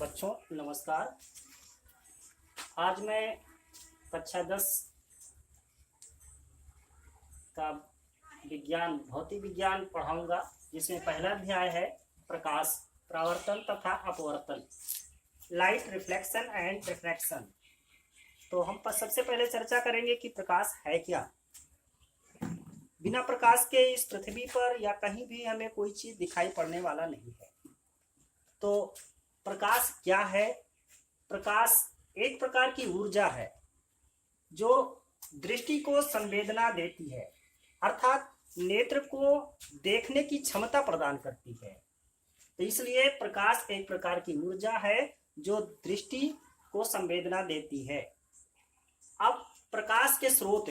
बच्चों नमस्कार। आज मैं कक्षा 10 का भौतिक विज्ञान पढ़ाऊंगा, जिसमें पहला अध्याय है प्रकाश, परावर्तन तथा अपवर्तन, लाइट रिफ्लेक्शन एंड रिफ्रैक्शन। तो हम सबसे पहले चर्चा करेंगे कि प्रकाश है क्या। बिना प्रकाश के इस पृथ्वी पर या कहीं भी हमें कोई चीज दिखाई पड़ने वाला नहीं है। तो प्रकाश क्या है? प्रकाश एक प्रकार की ऊर्जा है जो दृष्टि को संवेदना देती है, अर्थात नेत्र को देखने की क्षमता प्रदान करती है। तो इसलिए प्रकाश एक प्रकार की ऊर्जा है जो दृष्टि को संवेदना देती है। अब प्रकाश के स्रोत,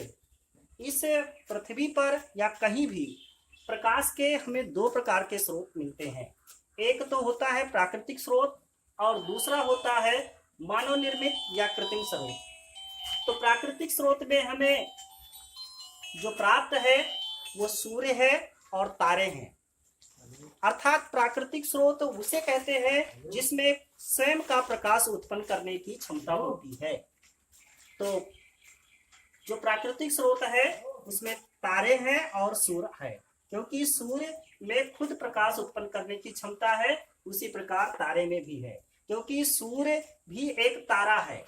इस पृथ्वी पर या कहीं भी प्रकाश के हमें दो प्रकार के स्रोत मिलते हैं। एक तो होता है प्राकृतिक स्रोत और दूसरा होता है मानव निर्मित या कृत्रिम स्रोत। तो प्राकृतिक स्रोत में हमें जो प्राप्त है वो सूर्य है और तारे हैं। अर्थात प्राकृतिक स्रोत उसे कहते हैं जिसमें स्वयं का प्रकाश उत्पन्न करने की क्षमता होती है। तो जो प्राकृतिक स्रोत है उसमें तारे हैं और सूर्य है। क्योंकि सूर्य में खुद प्रकाश उत्पन्न करने की क्षमता है, उसी प्रकार तारे में भी है। क्योंकि सूर्य भी एक तारा है,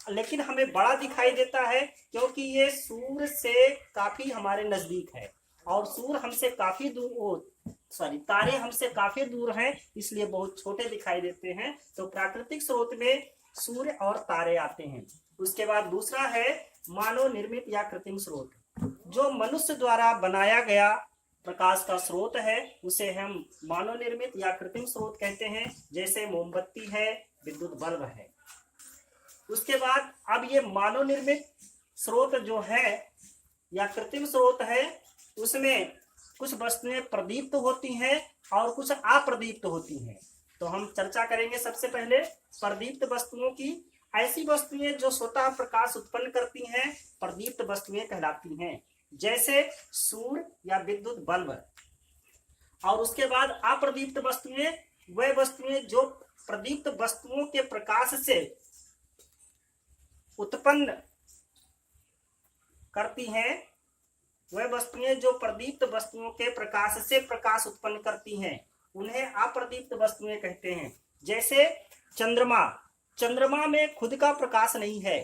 लेकिन हमें बड़ा दिखाई देता है क्योंकि ये सूर्य से काफी हमारे नजदीक है और सूर्य हमसे काफी दूर, तारे हमसे काफी दूर हैं, इसलिए बहुत छोटे दिखाई देते हैं। तो प्राकृतिक स्रोत में सूर्य और तारे आते हैं। उसके बाद दूसरा है मानव निर्मित या कृत्रिम स्रोत। जो मनुष्य द्वारा बनाया गया प्रकाश का स्रोत है उसे हम मानव निर्मित या कृत्रिम स्रोत कहते हैं, जैसे मोमबत्ती है, विद्युत बल्ब है। उसके बाद अब ये मानव निर्मित स्रोत जो है या कृत्रिम स्रोत है, उसमें कुछ वस्तुएं प्रदीप्त होती हैं और कुछ अप्रदीप्त होती हैं। तो हम चर्चा करेंगे सबसे पहले प्रदीप्त वस्तुओं की। ऐसी वस्तुएं जो स्वतः प्रकाश उत्पन्न करती हैं प्रदीप्त वस्तुएं कहलाती हैं, जैसे सूर्य या विद्युत बल्ब। और उसके बाद अप्रदीप्त वस्तुएं वह वस्तुएं जो प्रदीप्त वस्तुओं के प्रकाश से उत्पन्न करती हैं, वह वस्तुएं जो प्रदीप्त वस्तुओं के प्रकाश से प्रकाश उत्पन्न करती हैं उन्हें अप्रदीप्त वस्तुएं कहते हैं। जैसे चंद्रमा। चंद्रमा में खुद का प्रकाश नहीं है,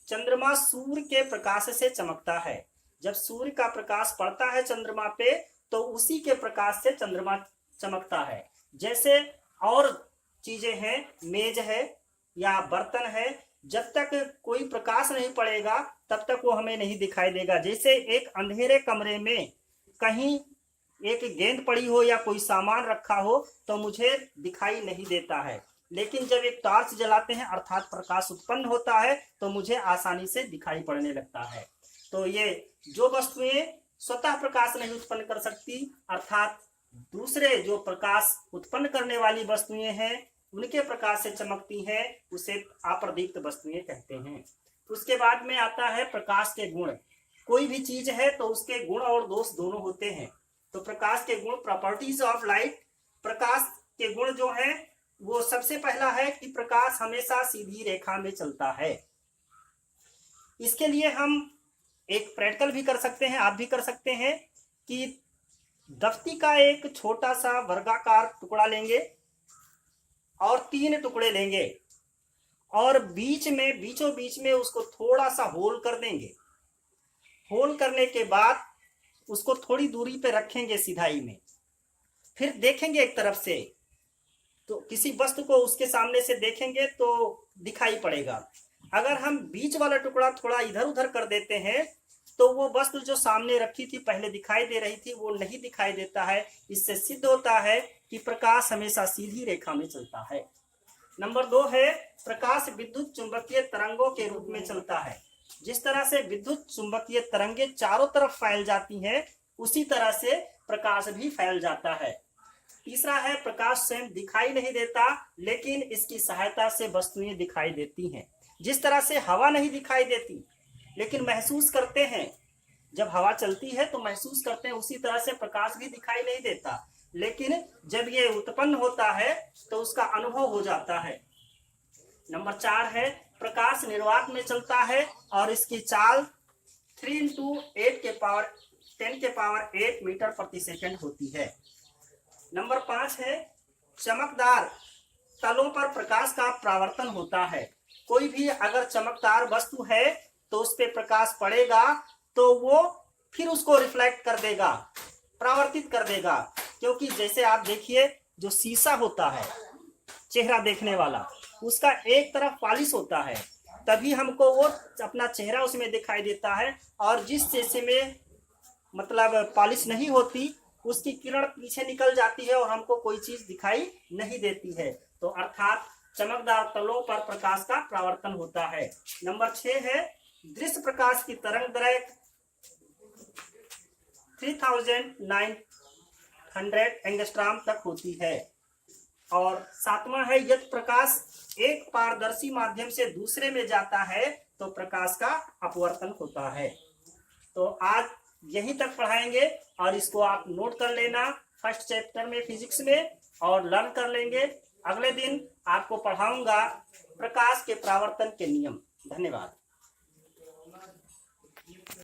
चंद्रमा सूर्य के प्रकाश से चमकता है। जब सूर्य का प्रकाश पड़ता है चंद्रमा पे तो उसी के प्रकाश से चंद्रमा चमकता है। जैसे और चीजें हैं, मेज है या बर्तन है, जब तक कोई प्रकाश नहीं पड़ेगा तब तक वो हमें नहीं दिखाई देगा। जैसे एक अंधेरे कमरे में कहीं एक गेंद पड़ी हो या कोई सामान रखा हो तो मुझे दिखाई नहीं देता है, लेकिन जब एक टॉर्च जलाते हैं अर्थात प्रकाश उत्पन्न होता है तो मुझे आसानी से दिखाई पड़ने लगता है। तो ये जो वस्तुएं स्वतः प्रकाश नहीं उत्पन्न कर सकती, अर्थात दूसरे जो प्रकाश उत्पन्न करने वाली वस्तुएं हैं उनके प्रकाश से चमकती हैं, उसे अप्रदीप्त वस्तुएं कहते हैं। उसके बाद में आता है प्रकाश के गुण। कोई भी चीज है तो उसके गुण और दोष दोनों होते हैं। तो प्रकाश के गुण, प्रॉपर्टीज ऑफ लाइट। प्रकाश के गुण जो है वो सबसे पहला है कि प्रकाश हमेशा सीधी रेखा में चलता है। इसके लिए हम एक प्रैक्टिकल भी कर सकते हैं, आप भी कर सकते हैं कि दफ्ती का एक छोटा सा वर्गाकार टुकड़ा लेंगे और 3 टुकड़े लेंगे और बीचों बीच में उसको थोड़ा सा होल कर देंगे। होल करने के बाद उसको थोड़ी दूरी पे रखेंगे सिधाई में, फिर देखेंगे एक तरफ से तो किसी वस्तु को उसके सामने से देखेंगे तो दिखाई पड़ेगा। अगर हम बीच वाला टुकड़ा थोड़ा इधर उधर कर देते हैं तो वो वस्तु जो सामने रखी थी, पहले दिखाई दे रही थी, वो नहीं दिखाई देता है। इससे सिद्ध होता है कि प्रकाश हमेशा सीधी रेखा में चलता है। नंबर 2 है प्रकाश विद्युत चुंबकीय तरंगों के रूप में चलता है। जिस तरह से विद्युत चुंबकीय तरंगे चारों तरफ फैल जाती हैं उसी तरह से प्रकाश भी फैल जाता है। तीसरा है प्रकाश स्वयं दिखाई नहीं देता, लेकिन इसकी सहायता से वस्तुएं दिखाई देती हैं। जिस तरह से हवा नहीं दिखाई देती लेकिन महसूस करते हैं, जब हवा चलती है तो महसूस करते हैं, उसी तरह से प्रकाश भी दिखाई नहीं देता लेकिन जब ये उत्पन्न होता है तो उसका अनुभव हो जाता है। नंबर 4 है प्रकाश निर्वात में चलता है और इसकी चाल 3 × 10 के पावर 8 मीटर प्रति सेकंड होती है। नंबर 5 है चमकदार तलों पर प्रकाश का परावर्तन होता है। कोई भी अगर चमकदार वस्तु है तो उस पर प्रकाश पड़ेगा तो वो फिर उसको रिफ्लेक्ट कर देगा, परावर्तित कर देगा। क्योंकि जैसे आप देखिए जो शीशा होता है चेहरा देखने वाला, उसका एक तरफ पॉलिश होता है, तभी हमको वो अपना चेहरा उसमें दिखाई देता है। और जिस शीशे में मतलब पॉलिश नहीं होती उसकी किरण पीछे निकल जाती है और हमको कोई चीज दिखाई नहीं देती है। तो अर्थात चमकदार तलों पर प्रकाश का परावर्तन होता है। नंबर 6 है दृश्य प्रकाश की तरंग दैर्घ्य 3900 एंगस्ट्रॉम तक होती है। और 7वां है यदि प्रकाश एक पारदर्शी माध्यम से दूसरे में जाता है तो प्रकाश का अपवर्तन होता है। तो आज यहीं तक पढ़ाएंगे और इसको आप नोट कर लेना फर्स्ट चैप्टर में फिजिक्स में और लर्न कर लेंगे। अगले दिन आपको पढ़ाऊंगा प्रकाश के परावर्तन के नियम। धन्यवाद।